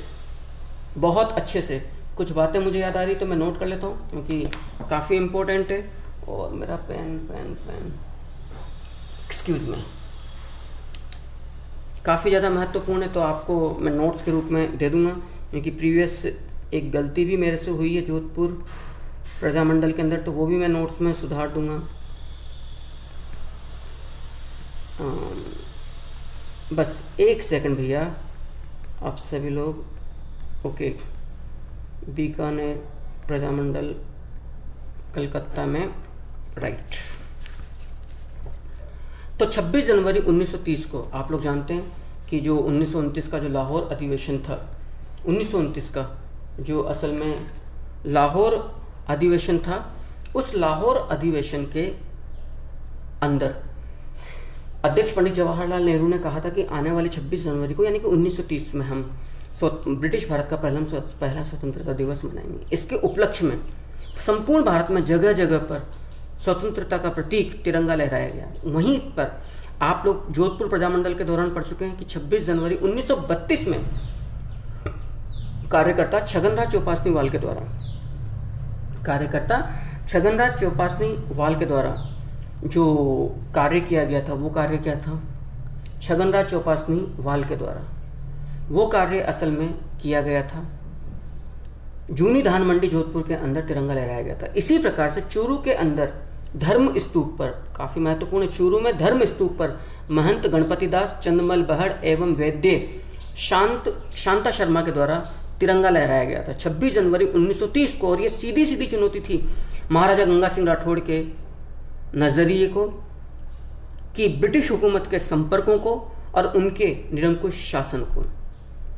बहुत अच्छे से। कुछ बातें मुझे याद आ रही तो मैं नोट कर लेता हूँ क्योंकि काफ़ी इम्पोर्टेंट है। और मेरा पेन एक्सक्यूज मी, काफ़ी ज़्यादा महत्वपूर्ण है, तो आपको मैं नोट्स के रूप में दे दूँगा क्योंकि प्रीवियस एक गलती भी मेरे से हुई है जोधपुर प्रजामंडल के अंदर, तो वो भी मैं नोट्स में सुधार दूँगा। बस एक सेकंड भैया, आप सभी लोग, ओके। बीकानेर प्रजामंडल कलकत्ता में, राइट। तो 26 जनवरी 1930 को आप लोग जानते हैं कि जो 1929 का जो लाहौर अधिवेशन था, 1929 का जो असल में लाहौर अधिवेशन था, उस लाहौर अधिवेशन के अंदर अध्यक्ष पंडित जवाहरलाल नेहरू ने कहा था कि आने वाली 26 जनवरी को यानी कि 1930 में हम ब्रिटिश भारत का पहला स्वतंत्रता दिवस मनाएंगे। इसके उपलक्ष्य में संपूर्ण भारत में जगह जगह पर स्वतंत्रता का प्रतीक तिरंगा लहराया गया। वहीं पर आप लोग जोधपुर प्रजामंडल के दौरान पढ़ चुके हैं कि 26 जनवरी 1932 में कार्यकर्ता छगनराज चौपासनी वाल के द्वारा जो कार्य किया गया था, वो कार्य क्या था? छगनराज चौपासनी वाल के द्वारा वो कार्य असल में किया गया था। जूनी धान मंडी जोधपुर के अंदर तिरंगा लहराया गया था। इसी प्रकार से चूरू के अंदर धर्म स्तूप पर, काफी महत्वपूर्ण, चूरू में धर्म स्तूप पर महंत गणपति दास, चंदमल बहड़ एवं वैद्य शांता शर्मा के द्वारा तिरंगा लहराया गया था 26 जनवरी 1930 को। और ये सीधी सीधी चुनौती थी महाराजा गंगा सिंह राठौड़ के नजरिए को, कि ब्रिटिश हुकूमत के संपर्कों को और उनके निरंकुश शासन को,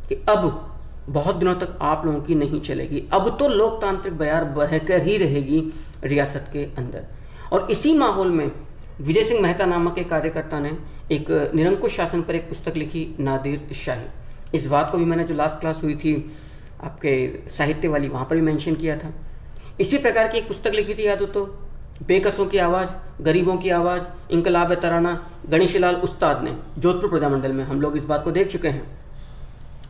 कि अब बहुत दिनों तक आप लोगों की नहीं चलेगी, अब तो लोकतांत्रिक बयार बहकर ही रहेगी रियासत के अंदर। और इसी माहौल में विजय सिंह मेहता नामक एक कार्यकर्ता ने एक निरंकुश शासन पर एक पुस्तक लिखी, नादिर शाही। इस बात को भी मैंने जो लास्ट क्लास हुई थी आपके साहित्य वाली, वहाँ पर भी मेंशन किया था। इसी प्रकार की एक पुस्तक लिखी थी, याद हो तो, बेकसों की आवाज़, गरीबों की आवाज़, इनकलाब तराना, गणेशीलाल उस्ताद ने जोधपुर प्रजामंडल में, हम लोग इस बात को देख चुके हैं।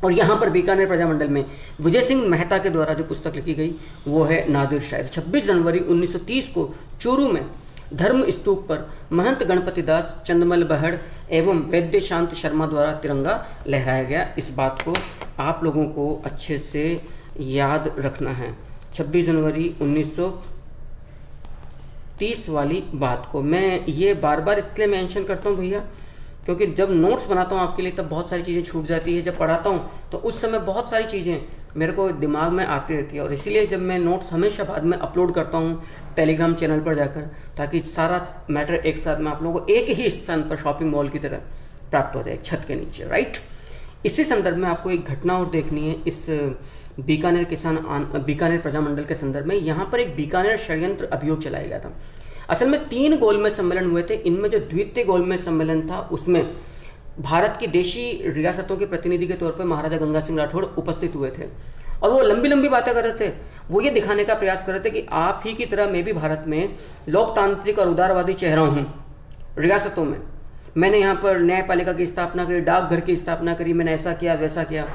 और यहाँ पर बीकानेर प्रजामंडल में विजय सिंह मेहता के द्वारा जो पुस्तक लिखी गई वो है नादिर शाही। 26 जनवरी 1930 को चूरू में धर्म स्तूप पर महंत गणपति दास, चंदमल बहड़ एवं वैद्य शांत शर्मा द्वारा तिरंगा लहराया गया। इस बात को आप लोगों को अच्छे से याद रखना है। 26 जनवरी 1930 वाली बात को मैं ये बार बार इसलिए मेंशन करता हूँ भैया, क्योंकि जब नोट्स बनाता हूँ आपके लिए तब बहुत सारी चीज़ें छूट जाती है। जब पढ़ाता हूँ तो उस समय बहुत सारी चीज़ें मेरे को दिमाग में आती रहती है, और इसीलिए जब मैं नोट्स हमेशा बाद में अपलोड करता हूँ टेलीग्राम चैनल पर जाकर, ताकि सारा मैटर एक साथ में आप लोगों को एक ही स्थान पर शॉपिंग मॉल की तरह प्राप्त हो जाए, एक छत के नीचे, राइट। इसी संदर्भ में आपको एक घटना और देखनी है इस बीकानेर प्रजामंडल के संदर्भ में। यहाँ पर एक बीकानेर षड्यंत्र अभियोग चलाया गया था। असल में 3 गोलमेज सम्मेलन हुए थे। इनमें जो द्वितीय गोलमेज सम्मेलन था उसमें भारत की देशी रियासतों के प्रतिनिधि के तौर पर महाराजा गंगा सिंह राठौड़ उपस्थित हुए थे, और वो लंबी लंबी बातें कर रहे थे। वो ये दिखाने का प्रयास कर रहे थे कि आप ही की तरह मैं भी भारत में लोकतांत्रिक और उदारवादी चेहरा हूँ रियासतों में। मैंने यहाँ पर न्यायपालिका की स्थापना करी, डाकघर की स्थापना करी, मैंने ऐसा किया वैसा किया।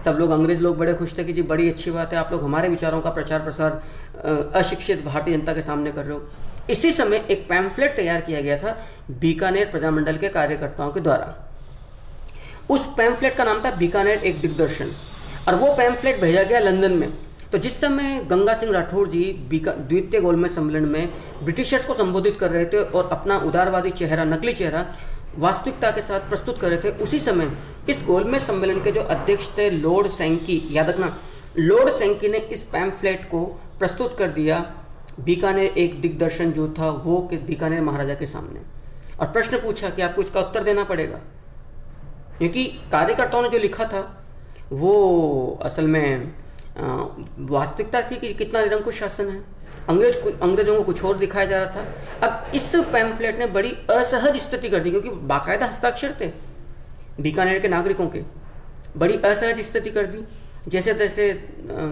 सब लोग, अंग्रेज लोग बड़े खुश थे कि जी बड़ी अच्छी बात है, आप लोग हमारे विचारों का प्रचार प्रसार अशिक्षित भारतीय जनता के सामने कर रहे हो। इसी समय एक पैम्फलेट तैयार किया गया था बीकानेर प्रजामंडल के कार्यकर्ताओं के द्वारा। उस पैम्फलेट का नाम था बीकानेर एक दिग्दर्शन, और वो पैम्फलेट भेजा गया लंदन में। तो जिस समय गंगा सिंह राठौड़ जी द्वितीय गोलमेज सम्मेलन में ब्रिटिशर्स को संबोधित कर रहे थे और अपना उदारवादी चेहरा, नकली चेहरा वास्तविकता के साथ प्रस्तुत कर रहे थे, उसी समय इस गोलमेज सम्मेलन के जो अध्यक्ष थे लॉर्ड सैंकी, याद रखना, लॉर्ड सैंकी ने इस पैम्फलेट को प्रस्तुत कर दिया बीकानेर एक दिग्दर्शन जो था वो कि बीकानेर महाराजा के सामने, और प्रश्न पूछा कि आपको इसका उत्तर देना पड़ेगा, क्योंकि कार्यकर्ताओं ने जो लिखा था वो असल में वास्तविकता थी कि कितना निरंकुश शासन है। अंग्रेजों को कुछ और दिखाया जा रहा था। अब इस पैम्फलेट ने बड़ी असहज स्थिति कर दी, क्योंकि बाकायदा हस्ताक्षर थे बीकानेर के नागरिकों के, बड़ी असहज स्थिति कर दी। जैसे तैसे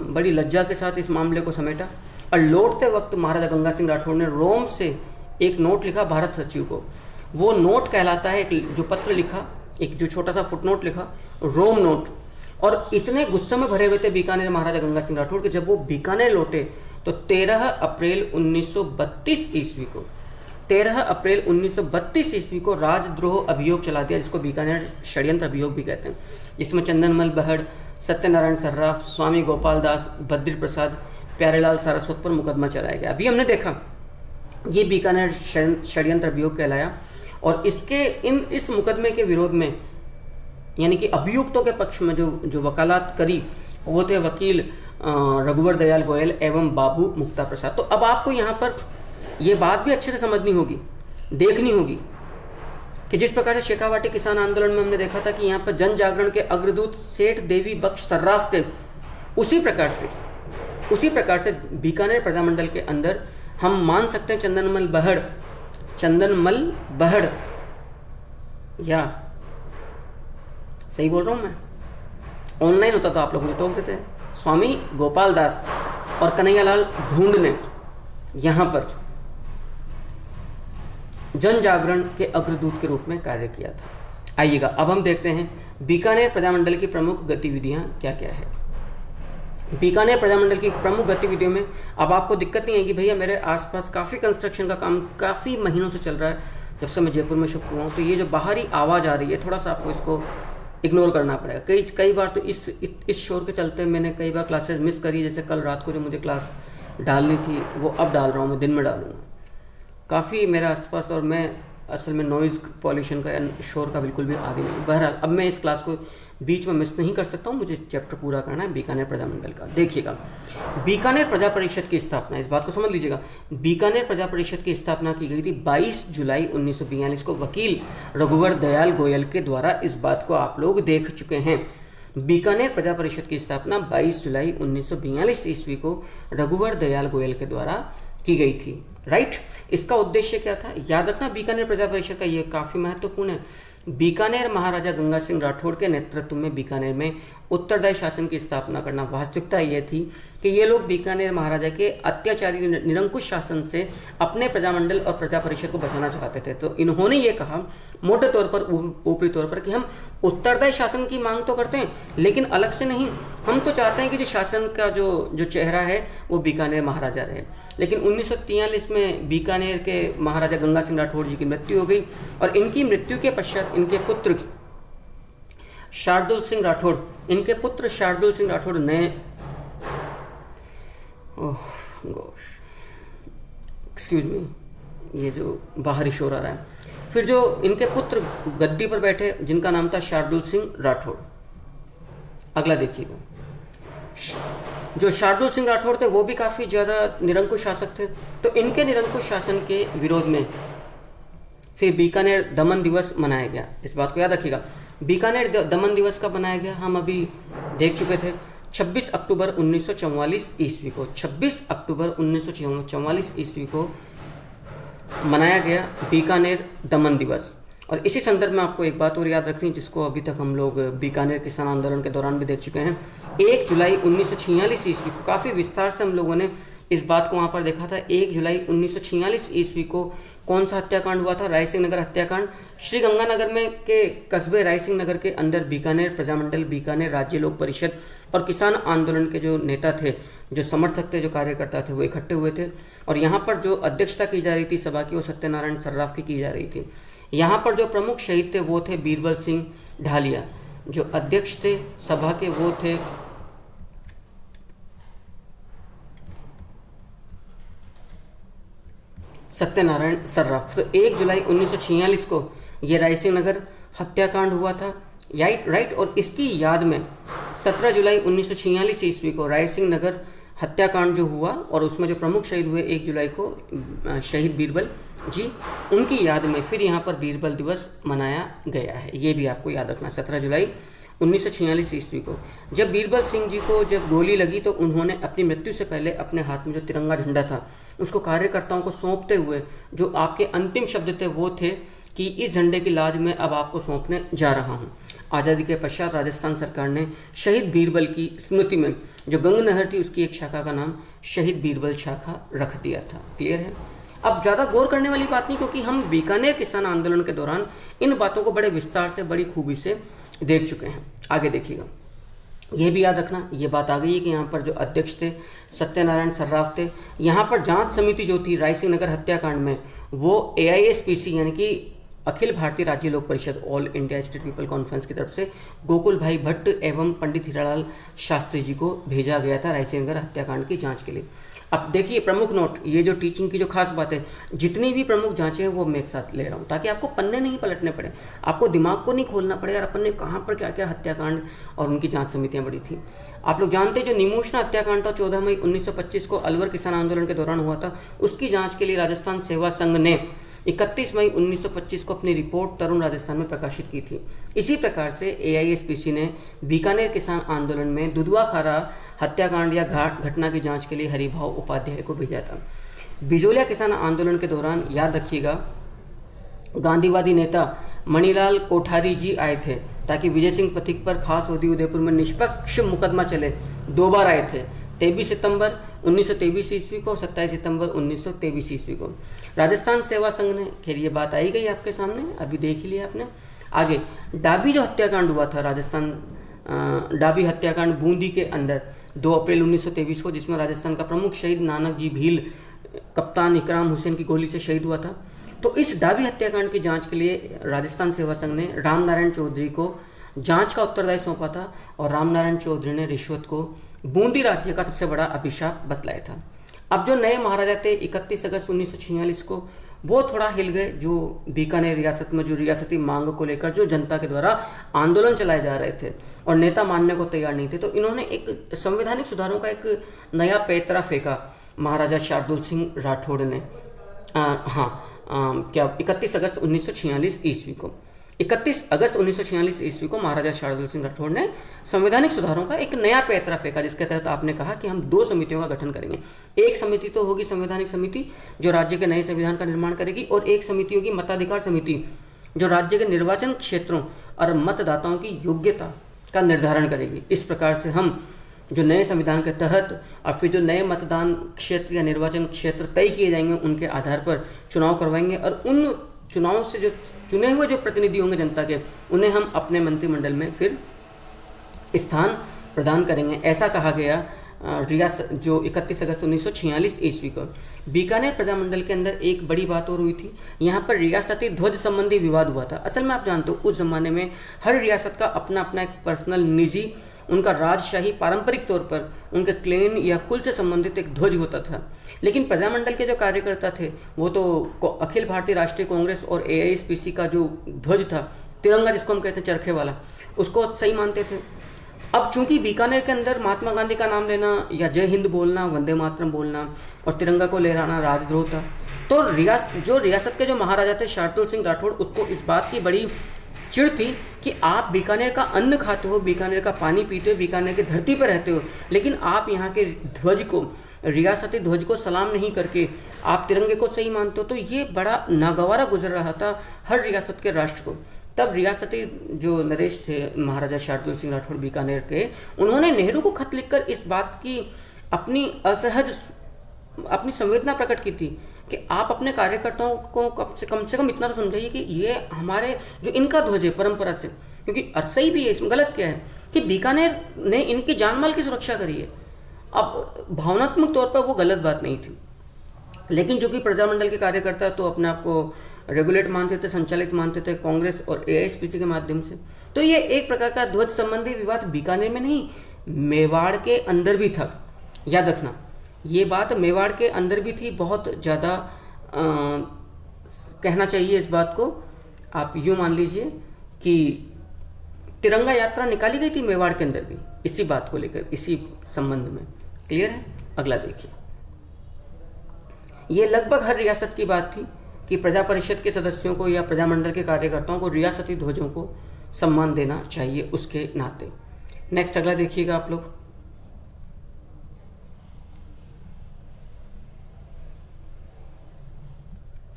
बड़ी लज्जा के साथ इस मामले को समेटा, और लौटते वक्त महाराजा गंगा सिंह राठौड़ ने रोम से एक नोट लिखा भारत सचिव को। वो नोट कहलाता है, एक जो पत्र लिखा, एक जो छोटा सा फुटनोट लिखा, रोम नोट। और इतने गुस्से में भरे हुए थे बीकानेर महाराजा गंगा सिंह राठौड़ कि जब वो बीकानेर लौटे तो 13 अप्रैल 1932 ईस्वी को 13 अप्रैल 1932 ईस्वी को राजद्रोह अभियोग चला दिया, जिसको बीकानेर षड्यंत्र अभियोग भी कहते हैं, जिसमें चंदनमल बहड़, सत्यनारायण सर्राफ, स्वामी गोपाल दास, बद्री प्रसाद, प्यारेलाल सारस्वत पर मुकदमा चलाया गया। अभी हमने देखा ये बीकानेर षड्यंत्र अभियोग कहलाया, और इसके इस मुकदमे के विरोध में, यानी कि अभियुक्तों के पक्ष में जो वकालत करी वो थे वकील रघुवर दयाल गोयल एवं बाबू मुक्ता प्रसाद। तो अब आपको यहाँ पर ये बात भी अच्छे से समझनी होगी, देखनी होगी कि जिस प्रकार से शेखावाटी किसान आंदोलन में हमने देखा था कि यहाँ पर जन जागरण के अग्रदूत सेठ देवी बख्श सर्राफ थे, उसी प्रकार से बीकानेर प्रजामंडल के अंदर हम मान सकते हैं चंदनमल बहड़ या सही बोल रहा हूँ मैं? ऑनलाइन होता तो आप लोग मुझे टोक देते। स्वामी गोपाल दास और कन्हैयालाल ढूंढ ने यहाँ पर जन जागरण के अग्रदूत के रूप में कार्य किया था। आइएगा अब हम देखते हैं बीकानेर प्रजामंडल की प्रमुख गतिविधियां क्या क्या है। बीकानेर प्रजामंडल की प्रमुख गतिविधियों में अब आपको दिक्कत नहीं आएगी, भैया मेरे आसपास काफ़ी कंस्ट्रक्शन का काम काफ़ी महीनों से चल रहा है, जब से मैं जयपुर में शिफ्ट हुआ हूँ, तो ये जो बाहरी आवाज़ आ रही है थोड़ा सा आपको इसको इग्नोर करना पड़ेगा। कई बार तो इस शोर के चलते मैंने कई बार क्लासेस मिस करी, जैसे कल रात को जो मुझे क्लास डालनी थी वो अब डाल रहा हूँ, मैं दिन में डालूंगा। काफ़ी मेरे आसपास, और मैं असल में नॉइज़ पॉल्यूशन का या शोर का बिल्कुल भी आदी नहीं। बहरहाल अब मैं इस क्लास को बीच में मिस नहीं कर सकता हूँ, मुझे चैप्टर पूरा करना है बीकानेर प्रजामंडल का। देखिएगा बीकानेर प्रजा परिषद की स्थापना, इस बात को समझ लीजिएगा, बीकानेर प्रजा परिषद की स्थापना की गई थी 22 जुलाई 1942 को। वकील रघुवर दयाल गोयल के द्वारा, इस बात को आप लोग देख चुके हैं। बीकानेर प्रजा परिषद की स्थापना 22 जुलाई 1942 ईस्वी को रघुवर दयाल गोयल के द्वारा की गई थी। राइट, इसका उद्देश्य क्या था याद रखना। बीकानेर प्रजा परिषद का ये काफी महत्वपूर्ण है। बीकानेर महाराजा गंगा सिंह राठौड़ के नेतृत्व में बीकानेर में उत्तरदायी शासन की स्थापना करना। वास्तविकता यह थी कि ये लोग बीकानेर महाराजा के अत्याचारी निरंकुश शासन से अपने प्रजामंडल और प्रजा परिषद को बचाना चाहते थे। तो इन्होंने ये कहा मोटे तौर पर, ऊपरी तौर पर, कि हम उत्तरदायी शासन की मांग तो करते हैं लेकिन अलग से नहीं, हम तो चाहते हैं कि जो शासन का जो चेहरा है वो बीकानेर महाराजा रहे। लेकिन 1943 में बीकानेर के महाराजा गंगा सिंह राठौड़ जी की मृत्यु हो गई और इनकी मृत्यु के पश्चात इनके पुत्र शार्दुल सिंह राठौड़ ने एक्सक्यूज मी, ये जो बाहरी शोर आ रहा है। फिर जो इनके पुत्र गद्दी पर बैठे जिनका नाम था शार्दुल सिंह राठौड़। अगला देखिएगा, जो शार्दुल सिंह राठौड़ थे वो भी काफ़ी ज़्यादा निरंकुश शासक थे। तो इनके निरंकुश शासन के विरोध में फिर बीकानेर दमन दिवस मनाया गया। इस बात को याद रखिएगा, बीकानेर दमन दिवस कब मनाया गया हम अभी देख चुके थे, 26 अक्टूबर 1944 ईस्वी को। 26 अक्टूबर 1944 ईस्वी को मनाया गया बीकानेर दमन दिवस। और इसी संदर्भ में आपको एक बात और याद रखनी, जिसको अभी तक हम लोग बीकानेर किसान आंदोलन के दौरान भी देख चुके हैं। 1 जुलाई 1946 ईस्वी को काफ़ी विस्तार से हम लोगों ने इस बात को वहाँ पर देखा था। 1 जुलाई 1946 ईस्वी को कौन सा हत्याकांड हुआ था? रायसिंह नगर हत्याकांड। श्री गंगानगर में के कस्बे रायसिंह नगर के अंदर बीकानेर प्रजामंडल, बीकानेर राज्य लोक परिषद और किसान आंदोलन के जो नेता थे, जो समर्थक थे, जो कार्यकर्ता थे, वो इकट्ठे हुए थे। और यहाँ पर जो अध्यक्षता की जा रही थी सभा की, वो सत्यनारायण सर्राफ की जा रही थी। यहाँ पर जो प्रमुख शहीद थे वो थे बीरबल सिंह ढालिया। जो अध्यक्ष थे सभा के वो थे सत्यनारायण सर्राफ। तो 1 जुलाई 1946 को ये रायसिंह नगर हत्याकांड हुआ था, राइट। और इसकी याद में 17 जुलाई 1946 ईस्वी को रायसिंह नगर हत्याकांड जो हुआ और उसमें जो प्रमुख शहीद हुए 1 जुलाई को शहीद बीरबल जी, उनकी याद में फिर यहाँ पर बीरबल दिवस मनाया गया है। ये भी आपको याद रखना। 17 जुलाई 1946 ईस्वी को जब बीरबल सिंह जी को जब गोली लगी तो उन्होंने अपनी मृत्यु से पहले अपने हाथ में जो तिरंगा झंडा था उसको कार्यकर्ताओं को सौंपते हुए जो आपके अंतिम शब्द थे वो थे कि इस झंडे की लाज मैं अब आपको सौंपने जा रहा हूँ। आज़ादी के पश्चात राजस्थान सरकार ने शहीद बीरबल की स्मृति में जो गंग नहर थी उसकी एक शाखा का नाम शहीद बीरबल शाखा रख दिया था। क्लियर है? अब ज़्यादा गौर करने वाली बात नहीं, क्योंकि हम बीकानेर किसान आंदोलन के दौरान इन बातों को बड़े विस्तार से, बड़ी खूबी से देख चुके हैं। आगे देखिएगा, ये भी याद रखना, ये बात आ गई है कि यहाँ पर जो अध्यक्ष थे सत्यनारायण सर्राफ थे। यहाँ पर जांच समिति जो थी रायसिंह नगर हत्याकांड में वो AISPC यानी कि अखिल भारतीय राज्य लोक परिषद, all India state people conference की तरफ से गोकुल भाई भट्ट एवं पंडित हीरालाल शास्त्री जी को भेजा गया था रायसिंह नगर हत्याकांड की जांच के लिए। अब देखिए प्रमुख नोट, ये जो टीचिंग की जो खास बात है, जितनी भी प्रमुख जांचें हैं वो मैं एक साथ ले रहा हूँ ताकि आपको पन्ने नहीं पलटने पड़े, आपको दिमाग को नहीं खोलना पड़े यार अपन ने कहाँ पर क्या क्या हत्याकांड और उनकी जांच समितियाँ बड़ी थी। आप लोग जानते हैं जो निमोशना हत्याकांड था 14 मई 1925 को अलवर किसान आंदोलन के दौरान हुआ था, उसकी जाँच के लिए राजस्थान सेवा संघ ने 31 मई 1925 को अपनी रिपोर्ट तरुण राजस्थान में प्रकाशित की थी। इसी प्रकार से AISPC ने बीकानेर किसान आंदोलन में दुधवा खारा हत्याकांड या घटना की जांच के लिए हरिभाव उपाध्याय को भेजा था। बिजोलिया किसान आंदोलन के दौरान याद रखिएगा गांधीवादी नेता मणिलाल कोठारी जी आए थे ताकि विजय सिंह पथिक पर खास होदी उदयपुर में निष्पक्ष मुकदमा चले। 2 बार आए थे, 23 सितंबर 1923 ईस्वी को और 27 सितंबर 1923 ईस्वी को। राजस्थान सेवा संघ ने, खैर ये बात आई गई आपके सामने, अभी देख ही लिया आपने। आगे डाबी जो हत्याकांड हुआ था राजस्थान, डाबी हत्याकांड बूंदी के अंदर 2 अप्रैल 1923 को, जिसमें राजस्थान का प्रमुख शहीद नानक जी भील कप्तान इकराम हुसैन की गोली से शहीद हुआ था। तो इस डाबी हत्याकांड की जांच के लिए राजस्थान सेवा संघ ने रामनारायण चौधरी को जांच का उत्तरदायी सौंपा था और रामनारायण चौधरी ने रिश्वत को बूंदी राज्य का सबसे बड़ा अभिशाप बतलाया था। अब जो नए महाराजा थे 31 अगस्त 1946 को, वो थोड़ा हिल गए। जो बीकानेर रियासत में जो रियासती मांग को लेकर जो जनता के द्वारा आंदोलन चलाए जा रहे थे और नेता मानने को तैयार नहीं थे, तो इन्होंने एक संवैधानिक सुधारों का एक नया पैतरा फेंका महाराजा शार्दुल सिंह राठौड़ ने। 31 अगस्त 1946 ईस्वी को 31 अगस्त 1946 ईस्वी को महाराजा शार्दुल सिंह राठौड़ ने संवैधानिक सुधारों का एक नया पैतरा फेंका, जिसके तहत आपने कहा कि हम 2 समितियों का गठन करेंगे। एक समिति तो होगी संवैधानिक समिति जो राज्य के नए संविधान का निर्माण करेगी, और एक समिति होगी मताधिकार समिति जो राज्य के निर्वाचन क्षेत्रों और मतदाताओं की योग्यता का निर्धारण करेगी। इस प्रकार से हम जो नए संविधान के तहत और फिर जो नए मतदान क्षेत्र या निर्वाचन क्षेत्र तय किए जाएंगे उनके आधार पर चुनाव करवाएंगे, और उन चुनाव से जो चुने हुए जो प्रतिनिधि होंगे जनता के, उन्हें हम अपने मंत्रिमंडल में फिर स्थान प्रदान करेंगे। ऐसा कहा गया रियासत जो 31 अगस्त 1946 ईस्वी को। बीकानेर प्रजामंडल के अंदर एक बड़ी बात और हुई थी, यहाँ पर रियासती ध्वज संबंधी विवाद हुआ था। असल में आप जानते हो उस जमाने में हर रियासत का अपना अपना एक पर्सनल, निजी, उनका राजशाही पारंपरिक तौर पर उनके क्लेन या कुल से संबंधित एक ध्वज होता था। लेकिन प्रजामंडल के जो कार्यकर्ता थे वो तो अखिल भारतीय राष्ट्रीय कांग्रेस और एआईएसपीसी का जो ध्वज था, तिरंगा जिसको हम कहते हैं चरखे वाला, उसको सही मानते थे। अब चूंकि बीकानेर के अंदर महात्मा गांधी का नाम लेना या जय हिंद बोलना, वंदे मातरम बोलना और तिरंगा को लहराना राजद्रोह था, तो रियासत के जो महाराजा थे शार्दुल सिंह राठौड़, उसको इस बात की बड़ी चिढ़ थी कि आप बीकानेर का अन्न खाते हो, बीकानेर का पानी पीते हो, बीकानेर की धरती पर रहते हो, लेकिन आप यहाँ के ध्वज को, रियासती ध्वज को सलाम नहीं करके आप तिरंगे को सही मानते हो। तो ये बड़ा नागवारा गुजर रहा था हर रियासत के राष्ट्र को। तब रियासती जो नरेश थे महाराजा शार्दुल सिंह राठौड़ बीकानेर के, उन्होंने नेहरू को खत लिखकर इस बात की अपनी संवेदना प्रकट की थी कि आप अपने कार्यकर्ताओं को कम से कम इतना तो समझाइए कि ये हमारे जो इनका ध्वज है परंपरा से, क्योंकि सही भी है, इसमें गलत क्या है कि बीकानेर ने इनकी जानमाल की सुरक्षा करी है। अब भावनात्मक तौर पर वो गलत बात नहीं थी, लेकिन जो कि प्रजामंडल के कार्यकर्ता तो अपने आप को रेगुलेट मानते थे, संचालित मानते थे कांग्रेस और एआईएसपीसी के माध्यम से। तो ये एक प्रकार का ध्वज संबंधी विवाद बीकानेर में नहीं, मेवाड़ के अंदर भी था। याद रखना, ये बात मेवाड़ के अंदर भी थी। बहुत ज़्यादा कहना चाहिए इस बात को, आप यूँ मान लीजिए कि तिरंगा यात्रा निकाली गई थी मेवाड़ के अंदर भी, इसी बात को लेकर, इसी संबंध में। क्लियर है? अगला देखिए, ये लगभग हर रियासत की बात थी कि प्रजा परिषद के सदस्यों को या प्रजामंडल के कार्यकर्ताओं को रियासती ध्वजों को सम्मान देना चाहिए उसके नाते। नेक्स्ट अगला देखिएगा आप लोग।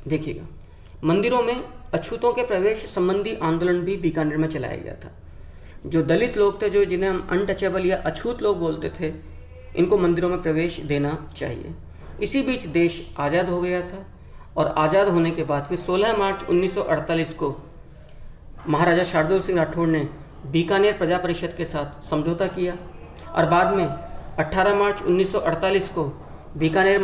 देखिएगा, मंदिरों में अछूतों के प्रवेश संबंधी आंदोलन भी बीकानेर में चलाया गया था। जो दलित लोग थे, जो जिन्हें हम अनटचेबल या अछूत लोग बोलते थे, इनको मंदिरों में प्रवेश देना चाहिए। इसी बीच देश आज़ाद हो गया था और आज़ाद होने के बाद फिर 16 मार्च 1948 को महाराजा शार्दुल सिंह राठौड़ ने बीकानेर प्रजा परिषद के साथ समझौता किया और बाद में 18 मार्च 1948 को बीकानेर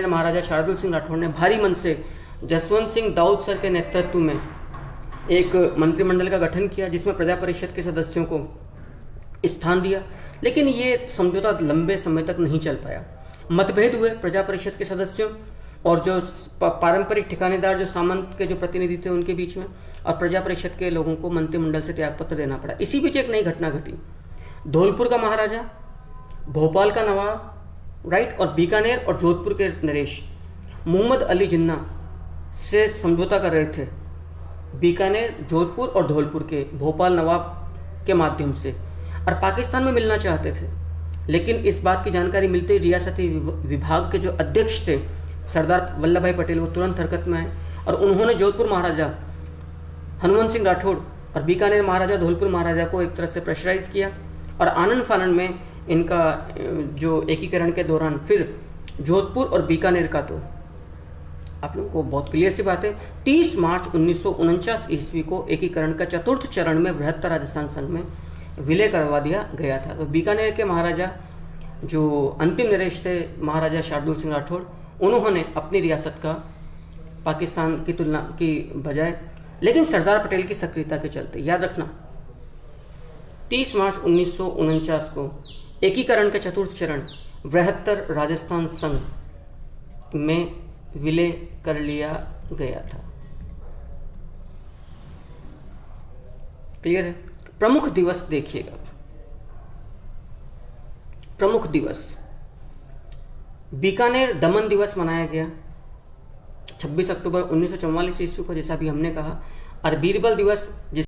महाराजा शार्दुल सिंह राठौड़ ने भारी मन से जसवंत सिंह दाऊद सर के नेतृत्व में एक मंत्रिमंडल का गठन किया, जिसमें प्रजा परिषद के सदस्यों को स्थान दिया। लेकिन ये समझौता लंबे समय तक नहीं चल पाया। मतभेद हुए प्रजा परिषद के सदस्यों और जो पारंपरिक ठिकानेदार, जो सामंत के जो प्रतिनिधि थे, उनके बीच में, और प्रजा परिषद के लोगों को मंत्रिमंडल से त्यागपत्र देना पड़ा। इसी बीच एक नई घटना घटी। धौलपुर का महाराजा, भोपाल का नवाब, राइट, और बीकानेर और जोधपुर के नरेश मोहम्मद अली जिन्ना से समझौता कर रहे थे, बीकानेर, जोधपुर और धौलपुर के भोपाल नवाब के माध्यम से, और पाकिस्तान में मिलना चाहते थे। लेकिन इस बात की जानकारी मिलते ही रियासती विभाग के जो अध्यक्ष थे सरदार वल्लभ भाई पटेल, वो तुरंत हरकत में आए और उन्होंने जोधपुर महाराजा हनुमंत सिंह राठौड़ और बीकानेर महाराजा धौलपुर महाराजा को एक तरह से प्रेशराइज किया, और आनंद फानन में इनका जो एकीकरण के दौरान फिर जोधपुर और बीकानेर का, तो आप लोगों को बहुत क्लियर सी बात है, 30 मार्च 1949 ईस्वी को एकीकरण का चतुर्थ चरण में बृहत्तर राजस्थान संघ में विलय करवा दिया गया था। तो बीकानेर के महाराजा जो अंतिम नरेश थे महाराजा शार्दुल सिंह राठौड़, उन्होंने अपनी रियासत का पाकिस्तान की तुलना की बजाय, लेकिन सरदार पटेल की सक्रियता के चलते, याद रखना 30 मार्च 1949 को एकीकरण का चतुर्थ चरण बृहत्तर राजस्थान संघ में विलय कर लिया गया था। क्लियर है? प्रमुख दिवस देखिएगा। प्रमुख दिवस, बीकानेर दमन दिवस मनाया गया 26 अक्टूबर 1944 ईस्वी को, जैसा भी हमने कहा, और बीरबल दिवस जिस